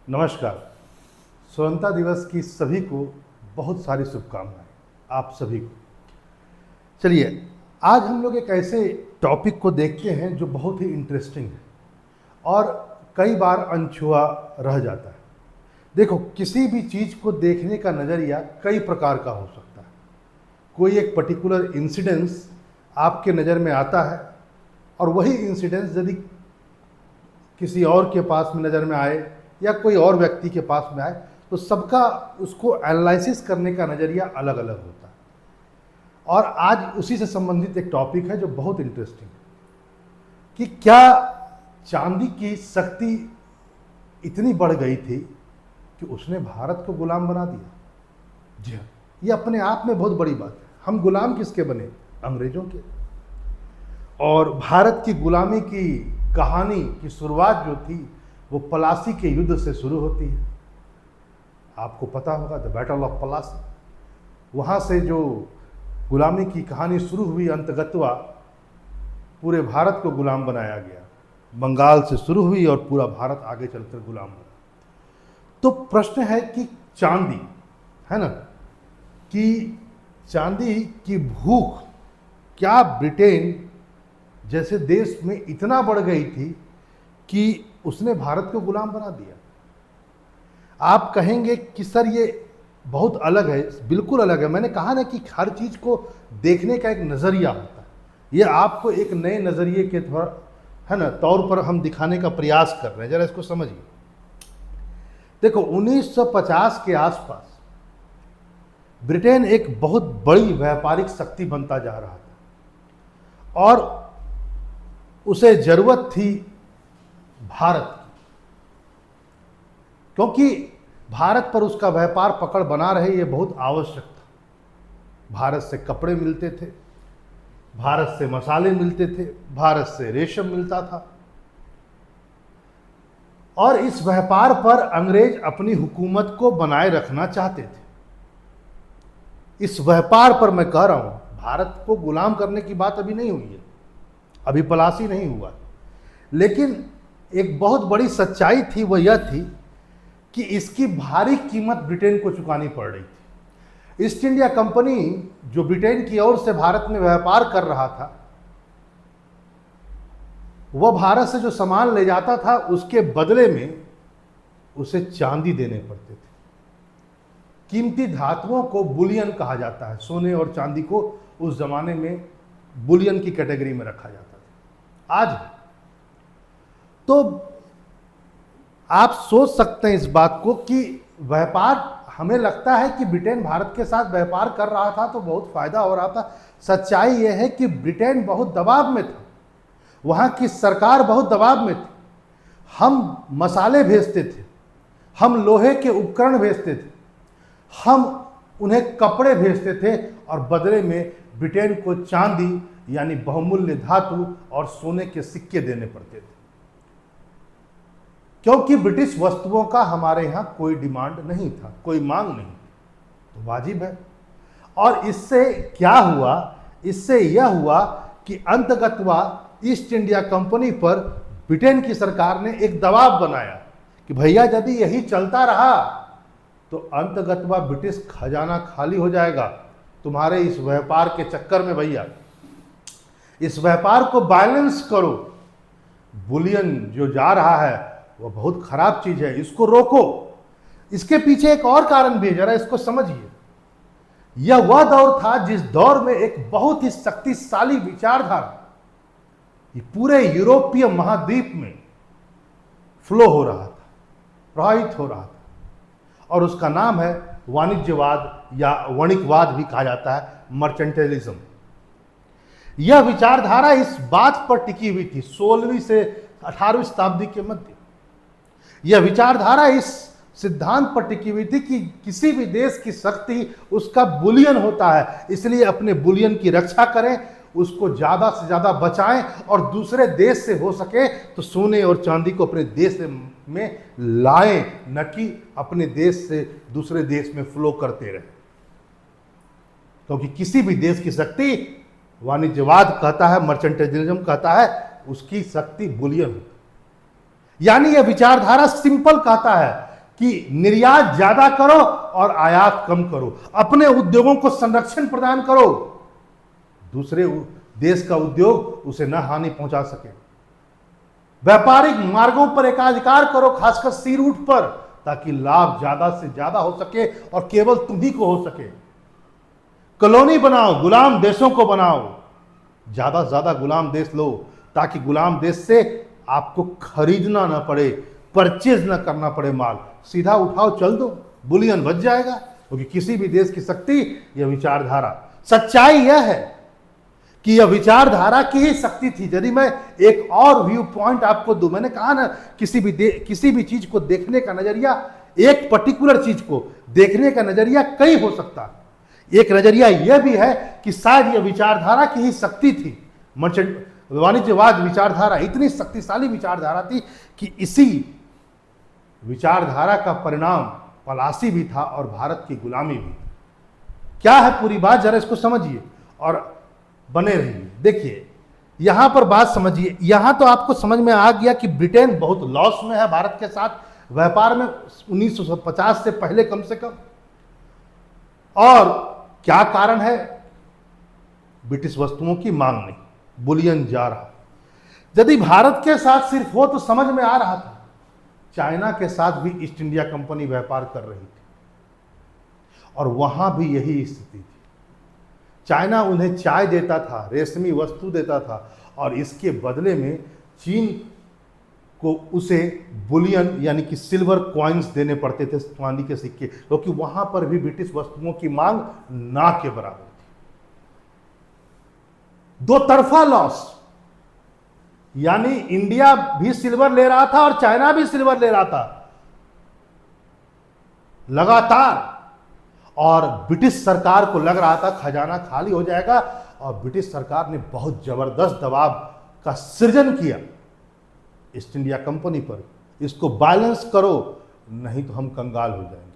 नमस्कार। स्वतंत्रता दिवस की सभी को बहुत सारी शुभकामनाएं, आप सभी को। चलिए, आज हम लोग एक ऐसे टॉपिक को देखते हैं जो बहुत ही इंटरेस्टिंग है और कई बार अनछुआ रह जाता है। देखो, किसी भी चीज़ को देखने का नज़रिया कई प्रकार का हो सकता है। कोई एक पर्टिकुलर इंसिडेंस आपके नज़र में आता है और वही इंसिडेंस यदि किसी और के पास में नज़र में आए या कोई और व्यक्ति के पास में आए तो सबका उसको एनालिसिस करने का नज़रिया अलग अलग होता है। और आज उसी से संबंधित एक टॉपिक है जो बहुत इंटरेस्टिंग है कि क्या चांदी की शक्ति इतनी बढ़ गई थी कि उसने भारत को गुलाम बना दिया। जी हाँ, ये अपने आप में बहुत बड़ी बात है। हम गुलाम किसके बने? अंग्रेजों के। और भारत की गुलामी की कहानी की शुरुआत जो थी वो पलासी के युद्ध से शुरू होती है। आपको पता होगा, द बैटल ऑफ पलासी। वहाँ से जो गुलामी की कहानी शुरू हुई, अंतगतवा पूरे भारत को गुलाम बनाया गया। बंगाल से शुरू हुई और पूरा भारत आगे चलकर गुलाम बना। तो प्रश्न है कि चांदी, है ना, कि चांदी की भूख क्या ब्रिटेन जैसे देश में इतना बढ़ गई थी कि उसने भारत को गुलाम बना दिया। आप कहेंगे कि सर ये बहुत अलग है। बिल्कुल अलग है। मैंने कहा ना कि हर चीज को देखने का एक नजरिया होता है। ये आपको एक नए नजरिए के तौर पर हम दिखाने का प्रयास कर रहे हैं। जरा इसको समझिए। देखो, 1950 के आसपास ब्रिटेन एक बहुत बड़ी व्यापारिक शक्ति बनता जा रहा था और उसे जरूरत थी भारत की, क्योंकि भारत पर उसका व्यापार पकड़ बना रहे ये बहुत आवश्यक था। भारत से कपड़े मिलते थे, भारत से मसाले मिलते थे, भारत से रेशम मिलता था और इस व्यापार पर अंग्रेज अपनी हुकूमत को बनाए रखना चाहते थे। इस व्यापार पर मैं कह रहा हूं, भारत को गुलाम करने की बात अभी नहीं हुई है, अभी पलासी नहीं हुआ। लेकिन एक बहुत बड़ी सच्चाई थी, वह यह थी कि इसकी भारी कीमत ब्रिटेन को चुकानी पड़ रही थी। ईस्ट इंडिया कंपनी जो ब्रिटेन की ओर से भारत में व्यापार कर रहा था, वह भारत से जो सामान ले जाता था उसके बदले में उसे चांदी देने पड़ते थे। कीमती धातुओं को बुलियन कहा जाता है। सोने और चांदी को उस जमाने में बुलियन की कैटेगरी में रखा जाता था। आज तो आप सोच सकते हैं इस बात को कि व्यापार, हमें लगता है कि ब्रिटेन भारत के साथ व्यापार कर रहा था तो बहुत फायदा हो रहा था। सच्चाई यह है कि ब्रिटेन बहुत दबाव में था, वहां की सरकार बहुत दबाव में थी। हम मसाले भेजते थे, हम लोहे के उपकरण भेजते थे, हम उन्हें कपड़े भेजते थे और बदले में ब्रिटेन को चांदी यानी बहुमूल्य धातु और सोने के सिक्के देने पड़ते थे, क्योंकि ब्रिटिश वस्तुओं का हमारे यहां कोई डिमांड नहीं था, कोई मांग नहीं, तो वाजिब है। और इससे क्या हुआ? इससे यह हुआ कि अंतगतवा ईस्ट इंडिया कंपनी पर ब्रिटेन की सरकार ने एक दबाव बनाया कि भैया यदि यही चलता रहा तो अंतगतवा ब्रिटिश खजाना खाली हो जाएगा तुम्हारे इस व्यापार के चक्कर में। भैया, इस व्यापार को बैलेंस करो। बुलियन जो जा रहा है वह बहुत खराब चीज है, इसको रोको। इसके पीछे एक और कारण भी है, जरा इसको समझिए। यह वह दौर था जिस दौर में एक बहुत ही शक्तिशाली विचारधारा ये पूरे यूरोपीय महाद्वीप में फ्लो हो रहा था, प्रवाहित हो रहा था, और उसका नाम है वाणिज्यवाद या वणिकवाद भी कहा जाता है, मर्चेंटलिज्म। यह विचारधारा इस बात पर टिकी हुई थी 16वीं से 18वीं शताब्दी के मध्य। यह विचारधारा इस सिद्धांत पर टिकी हुई थी कि किसी भी देश की शक्ति उसका बुलियन होता है, इसलिए अपने बुलियन की रक्षा करें, उसको ज्यादा से ज्यादा बचाएं और दूसरे देश से हो सके तो सोने और चांदी को अपने देश में लाएं, न कि अपने देश से दूसरे देश में फ्लो करते रहे। क्योंकि किसी भी देश की शक्ति, वाणिज्यवाद कहता है, मर्चेंटलिज्म कहता है, उसकी शक्ति बुलियन होती है। यानी यह विचारधारा सिंपल कहता है कि निर्यात ज्यादा करो और आयात कम करो, अपने उद्योगों को संरक्षण प्रदान करो, दूसरे देश का उद्योग उसे न हानि पहुंचा सके। व्यापारिक मार्गों पर एकाधिकार करो, खासकर सी रूट पर, ताकि लाभ ज्यादा से ज्यादा हो सके और केवल तुम्ही को हो सके। कॉलोनी बनाओ, गुलाम देशों को बनाओ, ज्यादा से ज्यादा गुलाम देश लो, ताकि गुलाम देश से आपको खरीदना ना पड़े, परचेज ना करना पड़े माल, सीधा उठाओ चल दो, बुलियन बच जाएगा। क्योंकि किसी भी देश की शक्ति यह विचारधारा, सच्चाई यह है कि यह विचारधारा की ही शक्ति थी। यदि मैं एक और व्यू पॉइंट आपको दूं, मैंने कहा ना किसी भी चीज को देखने का नजरिया, एक पर्टिकुलर चीज को देखने का नजरिया कई हो सकता है। एक नजरिया यह भी है कि शायद यह विचारधारा की ही शक्ति थी। मर्चेंट वाणिज्यवाद विचारधारा इतनी शक्तिशाली विचारधारा थी कि इसी विचारधारा का परिणाम पलासी भी था और भारत की गुलामी भी। क्या है पूरी बात, जरा इसको समझिए और बने रहिए। देखिए यहां पर बात समझिए, यहां तो आपको समझ में आ गया कि ब्रिटेन बहुत लॉस में है भारत के साथ व्यापार में 1950 से पहले कम से कम। और क्या कारण है? ब्रिटिश वस्तुओं की मांग नहीं, बुलियन जा रहा। यदि भारत के साथ सिर्फ हो तो समझ में आ रहा था, चाइना के साथ भी ईस्ट इंडिया कंपनी व्यापार कर रही थी और वहां भी यही स्थिति थी। चाइना उन्हें चाय देता था, रेशमी वस्तु देता था और इसके बदले में चीन को उसे बुलियन यानी कि सिल्वर कॉइन्स देने पड़ते थे, चांदी के सिक्के, क्योंकि वहां पर भी ब्रिटिश वस्तुओं की मांग ना के बराबर थी। दो तरफा लॉस, यानी इंडिया भी सिल्वर ले रहा था और चाइना भी सिल्वर ले रहा था लगातार। और ब्रिटिश सरकार को लग रहा था खजाना खाली हो जाएगा और ब्रिटिश सरकार ने बहुत जबरदस्त दबाव का सृजन किया ईस्ट इंडिया कंपनी पर, इसको बैलेंस करो नहीं तो हम कंगाल हो जाएंगे।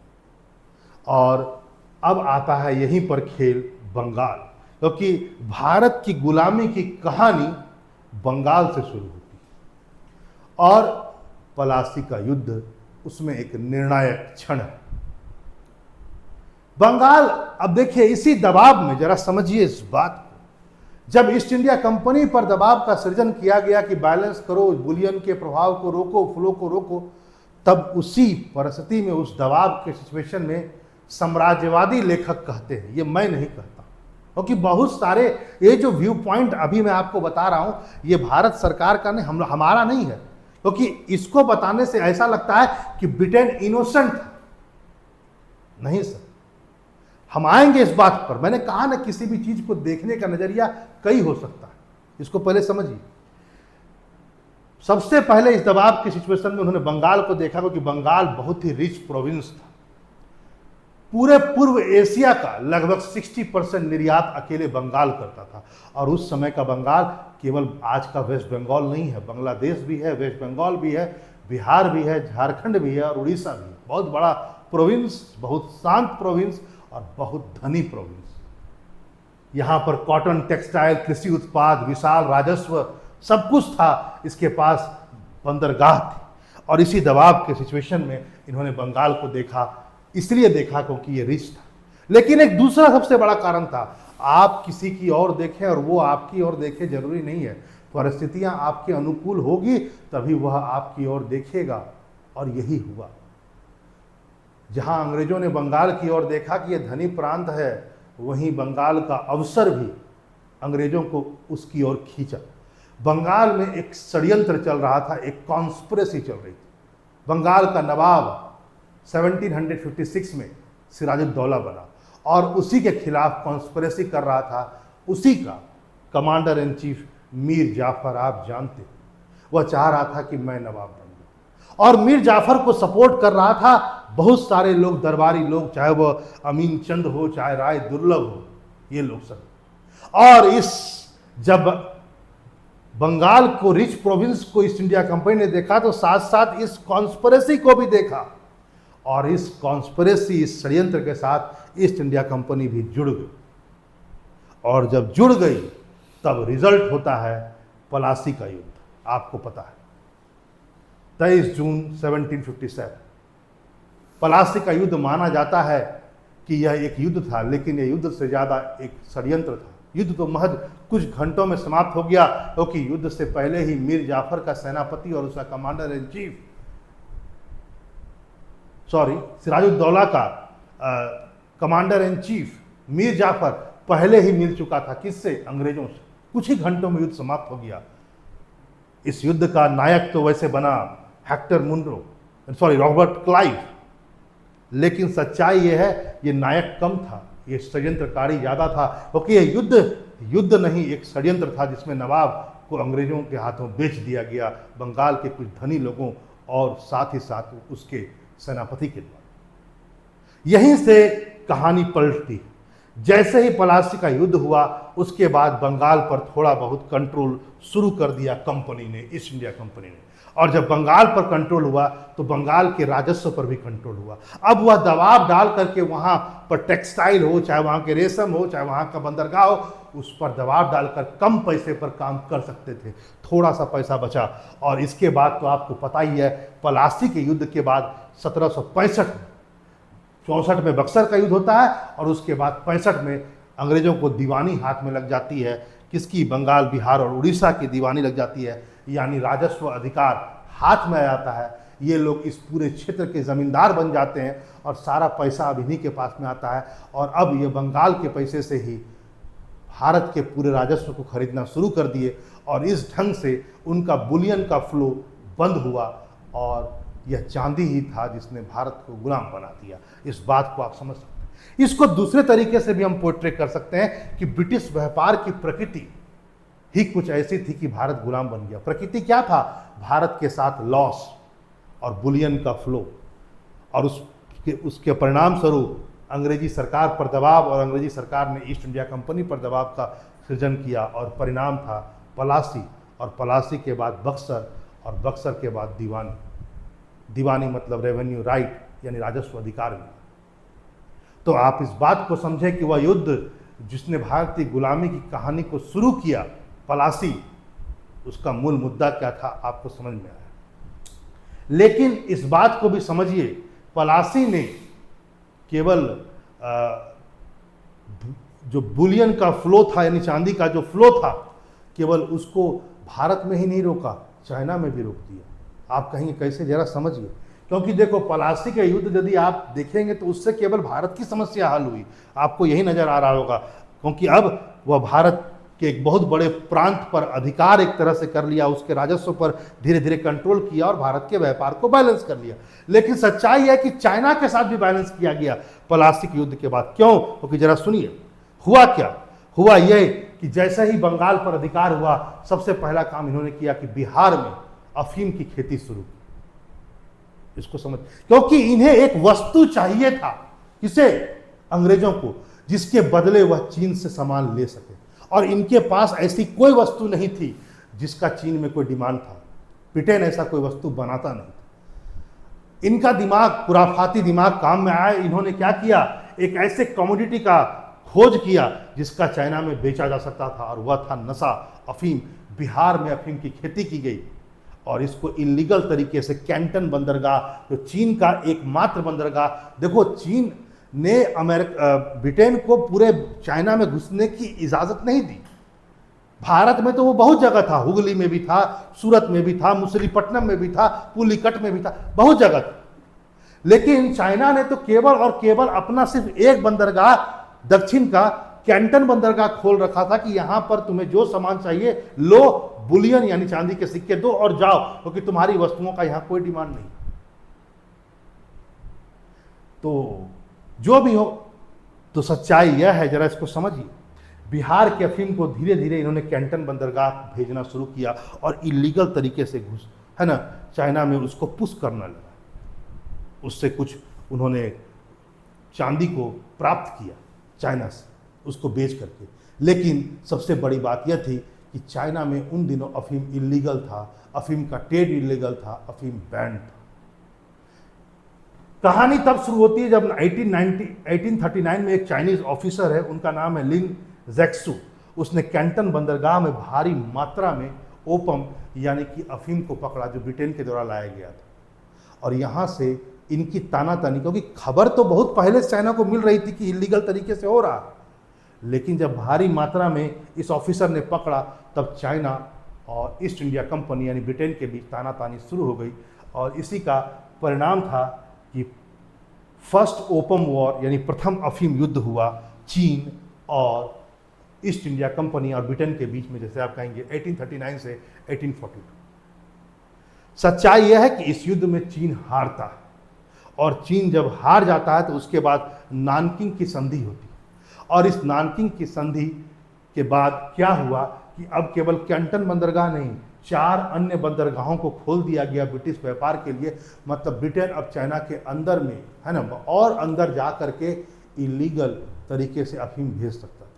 और अब आता है यहीं पर खेल बंगाल, क्योंकि भारत की गुलामी की कहानी बंगाल से शुरू होती है और पलासी का युद्ध उसमें एक निर्णायक क्षण है। बंगाल, अब देखिए इसी दबाव में जरा समझिए इस बात को, जब ईस्ट इंडिया कंपनी पर दबाव का सृजन किया गया कि बैलेंस करो, बुलियन के प्रभाव को रोको, फ्लो को रोको, तब उसी परिस्थिति में, उस दबाव के सिचुएशन में साम्राज्यवादी लेखक कहते हैं, ये मैं नहीं कहता, क्योंकि बहुत सारे ये जो व्यू पॉइंट अभी मैं आपको बता रहा हूं, ये भारत सरकार का नहीं, हमारा नहीं है, क्योंकि इसको बताने से ऐसा लगता है कि ब्रिटेन इनोसेंट नहीं सर। हम आएंगे इस बात पर, मैंने कहा ना किसी भी चीज को देखने का नजरिया कई हो सकता है, इसको पहले समझिए। सबसे पहले इस दबाव की सिचुएशन में उन्होंने बंगाल को देखा, क्योंकि बंगाल बहुत ही रिच प्रोविंस था। पूरे पूर्व एशिया का लगभग 60% निर्यात अकेले बंगाल करता था। और उस समय का बंगाल केवल आज का वेस्ट बंगाल नहीं है, बांग्लादेश भी है, वेस्ट बंगाल भी है, बिहार भी है, झारखंड भी है और उड़ीसा भी है। बहुत बड़ा प्रोविंस, बहुत शांत प्रोविंस और बहुत धनी प्रोविंस। यहाँ पर कॉटन, टेक्सटाइल, कृषि उत्पाद, विशाल राजस्व, सब कुछ था। इसके पास बंदरगाह थी और इसी दबाव के सिचुएशन में इन्होंने बंगाल को देखा, इसलिए देखा क्योंकि ये रिच था। लेकिन एक दूसरा सबसे बड़ा कारण था, आप किसी की ओर देखें और वो आपकी ओर देखे जरूरी नहीं है। परिस्थितियां आपके अनुकूल होगी तभी वह आपकी ओर देखेगा, और यही हुआ। जहां अंग्रेजों ने बंगाल की ओर देखा कि यह धनी प्रांत है, वहीं बंगाल का अवसर भी अंग्रेजों को उसकी ओर खींचा। बंगाल में एक षड्यंत्र चल रहा था, एक कॉन्स्पिरेसी चल रही थी। बंगाल का नवाब 1756 में सिराजुद्दौला बना और उसी के खिलाफ कॉन्स्पिरेसी कर रहा था। उसी का commander in chief Mir Jafar, आप जानते, वह चाह रहा था कि मैं नवाब बन जाऊं, और मीर जाफर को सपोर्ट कर रहा था बहुत सारे लोग, दरबारी लोग, चाहे वह अमीन चंद हो, चाहे राय दुर्लभ हो, ये लोग सब। और इस जब बंगाल को, रिच प्रोविंस को ईस्ट इंडिया कंपनी ने देखा तो साथ साथ इस कॉन्स्पिरेसी को भी देखा, और इस कॉन्स्पिरेसी, इस षड्यंत्र के साथ ईस्ट इंडिया कंपनी भी जुड़ गई। और जब जुड़ गई तब रिजल्ट होता है पलासी का युद्ध। आपको पता है 23 जून 1757 पलासी का युद्ध माना जाता है कि यह एक युद्ध था, लेकिन यह युद्ध से ज़्यादा एक षड्यंत्र था। युद्ध तो महज कुछ घंटों में समाप्त हो गया, क्योंकि युद्ध से पहले ही मीर जाफर का सेनापति और उसका कमांडर इन चीफ सिराजुद्दौला का commander in chief Mir Jafar पहले ही मिल चुका था। किससे? अंग्रेजों से। कुछ ही घंटों में युद्ध समाप्त हो गया। इस युद्ध का नायक तो वैसे बना रॉबर्ट क्लाइव, लेकिन सच्चाई यह है ये नायक कम था, ये षड्यंत्रकारी ज्यादा था, क्योंकि ये युद्ध नहीं, एक षड्यंत्र था जिसमें नवाब को अंग्रेजों के हाथों बेच दिया गया, बंगाल के कुछ धनी लोगों और साथ ही साथ उसके सेनापति के द्वारा। यहीं से कहानी पलटती। जैसे ही पलासी का युद्ध हुआ, उसके बाद बंगाल पर थोड़ा बहुत कंट्रोल शुरू कर दिया कंपनी ने, ईस्ट इंडिया कंपनी ने। और जब बंगाल पर कंट्रोल हुआ तो बंगाल के राजस्व पर भी कंट्रोल हुआ। अब वह दबाव डाल करके वहां पर टेक्सटाइल हो, चाहे वहां के रेशम हो, चाहे वहां का बंदरगाह हो, उस पर दबाव डालकर कम पैसे पर काम कर सकते थे। थोड़ा सा पैसा बचा। और इसके बाद तो आपको पता ही है, पलासी के युद्ध के बाद 1765 में बक्सर का युद्ध होता है, और उसके बाद 65 में अंग्रेजों को दीवानी हाथ में लग जाती है। किसकी? बंगाल, बिहार और उड़ीसा की दीवानी लग जाती है, यानी राजस्व अधिकार हाथ में आ जाता है। ये लोग इस पूरे क्षेत्र के ज़मींदार बन जाते हैं और सारा पैसा अब इन्हीं के पास में आता है। और अब ये बंगाल के पैसे से ही भारत के पूरे राजस्व को खरीदना शुरू कर दिए, और इस ढंग से उनका बुलियन का फ्लो बंद हुआ, और यह चांदी ही था जिसने भारत को गुलाम बना दिया। इस बात को आप समझ सकते हैं। इसको दूसरे तरीके से भी हम पोर्ट्रे कर सकते हैं कि ब्रिटिश व्यापार की प्रकृति ही कुछ ऐसी थी कि भारत गुलाम बन गया। प्रकृति क्या था? भारत के साथ लॉस और बुलियन का फ्लो, और उसके परिणाम स्वरूप अंग्रेजी सरकार पर दबाव, और अंग्रेजी सरकार ने ईस्ट इंडिया कंपनी पर दबाव का सृजन किया, और परिणाम था पलासी, और पलासी के बाद बक्सर, और बक्सर के बाद दीवानी मतलब रेवेन्यू राइट, यानी राजस्व अधिकार मिला। तो आप इस बात को समझें कि वह युद्ध जिसने भारतीय गुलामी की कहानी को शुरू किया, पलासी, उसका मूल मुद्दा क्या था आपको समझ में आया। लेकिन इस बात को भी समझिए, पलासी ने केवल जो बुलियन का फ्लो था, यानी चांदी का जो फ्लो था, केवल उसको भारत में ही नहीं रोका, चाइना में भी रोक दिया। आप कहेंगे कैसे? जरा समझिए। क्योंकि देखो, पलासी का युद्ध यदि आप देखेंगे तो उससे केवल भारत की समस्या हल हुई, आपको यही नजर आ रहा होगा। क्योंकि अब वह भारत के एक बहुत बड़े प्रांत पर अधिकार एक तरह से कर लिया, उसके राजस्व पर धीरे धीरे कंट्रोल किया, और भारत के व्यापार को बैलेंस कर लिया। लेकिन सच्चाई है कि चाइना के साथ भी बैलेंस किया गया पलासी के युद्ध के बाद। क्यों? क्योंकि जरा सुनिए, हुआ क्या? हुआ यह कि जैसे ही बंगाल पर अधिकार हुआ, सबसे पहला काम इन्होंने किया कि बिहार में अफीम की खेती शुरू की। इसको समझ, क्योंकि इन्हें एक वस्तु चाहिए था। किसे? अंग्रेजों को, जिसके बदले वह चीन से सामान ले सके। और इनके पास ऐसी कोई वस्तु नहीं थी जिसका चीन में कोई डिमांड था। ब्रिटेन ऐसा कोई वस्तु बनाता नहीं था। इनका दिमाग, खुराफाती दिमाग काम में आया। इन्होंने क्या किया? एक ऐसे कमोडिटी का खोज किया जिसका चाइना में बेचा जा सकता था, और वह था नशा, अफीम। बिहार में अफीम की खेती की गई, और इसको इलीगल तरीके से कैंटन बंदरगाह, जो चीन का एकमात्र बंदरगाह, देखो चीन ने ब्रिटेन को पूरे चाइना में घुसने की इजाज़त नहीं दी। भारत में तो वो बहुत जगह था, हुगली में भी था, सूरत में भी था, मुसलीपट्टनम में भी था, पुलिकट में भी था, बहुत जगह था। लेकिन चाइना ने तो केवल और केवल अपना सिर्फ एक बंदरगाह, दक्षिण का कैंटन बंदरगाह खोल रखा था कि यहां पर तुम्हें जो सामान चाहिए लो, बुलियन यानी चांदी के सिक्के दो और जाओ, क्योंकि तुम्हारी वस्तुओं का यहां कोई डिमांड नहीं। तो जो भी हो, तो सच्चाई यह है, जरा इसको समझिए, बिहार के अफीम को धीरे धीरे इन्होंने कैंटन बंदरगाह भेजना शुरू किया, और इलीगल तरीके से घुस, है ना, चाइना में उसको पुश करना लगा। उससे कुछ उन्होंने चांदी को प्राप्त किया चाइना से, उसको बेच करके। लेकिन सबसे बड़ी बात यह थी कि चाइना में उन दिनों अफीम इलीगल था, अफीम का ट्रेड इलीगल था, अफीम बैन था। कहानी तब शुरू होती है जब 1839 में एक चाइनीज ऑफिसर है, उनका नाम है लिन जैक्सू। उसने कैंटन बंदरगाह में भारी मात्रा में ओपम यानी कि अफीम को पकड़ा, जो ब्रिटेन के द्वारा लाया गया था, और यहाँ से इनकी तानातानी, क्योंकि खबर तो बहुत पहले से चाइना को मिल रही थी कि इलीगल तरीके से हो रहा, लेकिन जब भारी मात्रा में इस ऑफिसर ने पकड़ा तब चाइना और ईस्ट इंडिया कंपनी यानी ब्रिटेन के बीच तानातानी शुरू हो गई। और इसी का परिणाम था कि फर्स्ट ओपन वॉर यानी प्रथम अफीम युद्ध हुआ चीन और ईस्ट इंडिया कंपनी और ब्रिटेन के बीच में, जैसे आप कहेंगे 1839 से 1842। सच्चाई यह है कि इस युद्ध में चीन हारता है, और चीन जब हार जाता है तो उसके बाद नानकिंग की संधि होती है। और इस नानकिंग की संधि के बाद क्या हुआ कि अब केवल कैंटन बंदरगाह नहीं, 4 अन्य बंदरगाहों को खोल दिया गया ब्रिटिश व्यापार के लिए। मतलब ब्रिटेन अब चाइना के अंदर में, है ना, और अंदर जा करके इलीगल तरीके से अफीम भेज सकता था।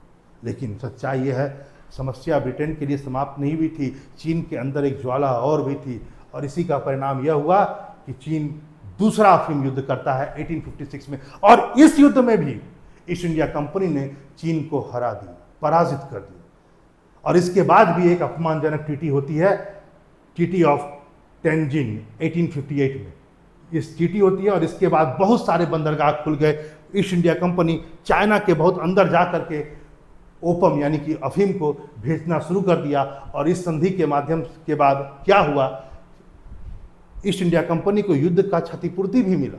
लेकिन सच्चाई यह है, समस्या ब्रिटेन के लिए समाप्त नहीं हुई थी, चीन के अंदर एक ज्वाला और भी थी। और इसी का परिणाम यह हुआ कि चीन दूसरा अफीम युद्ध करता है 1856 में, और इस युद्ध में भी ईस्ट इंडिया कंपनी ने चीन को हरा दिया, पराजित कर दिया। और इसके बाद भी एक अपमानजनक ट्रीटी होती है, ट्रीटी ऑफ टेंजिन 1858 में। इस ट्रीटी होती है और इसके बाद बहुत सारे बंदरगाह खुल गए। ईस्ट इंडिया कंपनी चाइना के बहुत अंदर जा करके ओपम यानी कि अफीम को भेजना शुरू कर दिया। और इस संधि के माध्यम के बाद क्या हुआ, ईस्ट इंडिया कंपनी को युद्ध का क्षतिपूर्ति भी मिला,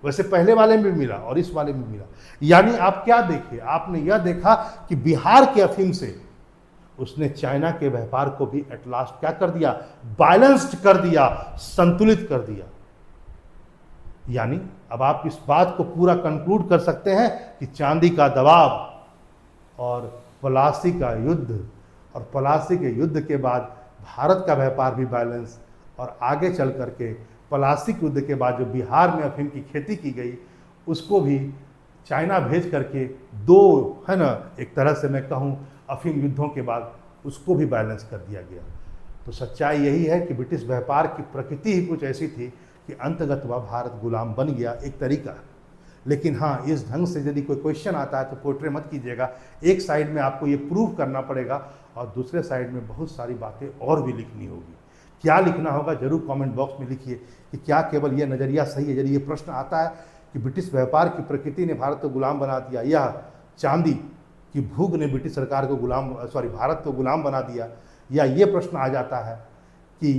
वैसे पहले वाले में भी मिला और इस वाले में भी मिला। यानी आप क्या देखे, आपने यह देखा कि बिहार के अफीम से उसने चाइना के व्यापार को भी एट लास्ट क्या कर दिया, बैलेंस्ड कर दिया, संतुलित कर दिया। यानी अब आप इस बात को पूरा कंक्लूड कर सकते हैं कि चांदी का दबाव और पलासी का युद्ध, और पलासी के युद्ध के बाद भारत का व्यापार भी बैलेंस, और आगे चल करके पलासी के युद्ध के बाद जो बिहार में अफीम की खेती की गई उसको भी चाइना भेज करके 2, है ना, एक तरह से मैं कहूँ अफीम युद्धों के बाद उसको भी बैलेंस कर दिया गया। तो सच्चाई यही है कि ब्रिटिश व्यापार की प्रकृति ही कुछ ऐसी थी कि अंतगत वह भारत गुलाम बन गया, एक तरीका। लेकिन हाँ, इस ढंग से यदि कोई क्वेश्चन आता है तो पोर्ट्रे मत कीजिएगा। एक साइड में आपको ये प्रूव करना पड़ेगा और दूसरे साइड में बहुत सारी बातें और भी लिखनी होगी। क्या लिखना होगा जरूर कमेंट बॉक्स में लिखिए कि क्या केवल ये नज़रिया सही है। यदि ये प्रश्न आता है कि ब्रिटिश व्यापार की प्रकृति ने भारत को गुलाम बना दिया, या चांदी की भूख ने ब्रिटिश सरकार को भारत को गुलाम बना दिया, या ये प्रश्न आ जाता है कि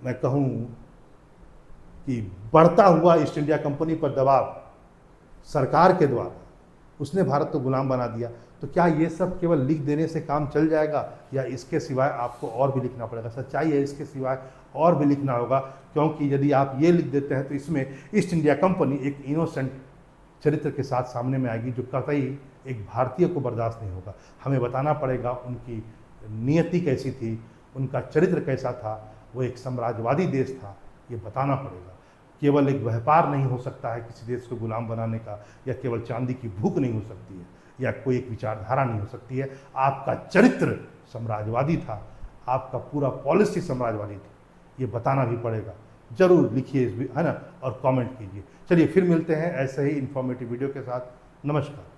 मैं कहूँ कि बढ़ता हुआ ईस्ट इंडिया कंपनी पर दबाव सरकार के द्वारा उसने भारत को गुलाम बना दिया, तो क्या ये सब केवल लिख देने से काम चल जाएगा या इसके सिवाय आपको और भी लिखना पड़ेगा? सच्चाई है इसके सिवाय और भी लिखना होगा, क्योंकि यदि आप ये लिख देते हैं तो इसमें ईस्ट इंडिया कंपनी एक इनोसेंट चरित्र के साथ सामने में आएगी जो कतई एक भारतीय को बर्दाश्त नहीं होगा। हमें बताना पड़ेगा उनकी नियति कैसी थी, उनका चरित्र कैसा था, वो एक साम्राज्यवादी देश था, ये बताना पड़ेगा। केवल एक व्यापार नहीं हो सकता है किसी देश को गुलाम बनाने का, या केवल चांदी की भूख नहीं हो सकती है, या कोई एक विचारधारा नहीं हो सकती है। आपका चरित्र साम्राज्यवादी था, आपका पूरा पॉलिसी साम्राज्यवादी थी, ये बताना भी पड़ेगा। जरूर लिखिए, है ना, और कमेंट कीजिए। चलिए फिर मिलते हैं ऐसे ही इन्फॉर्मेटिव वीडियो के साथ। नमस्कार।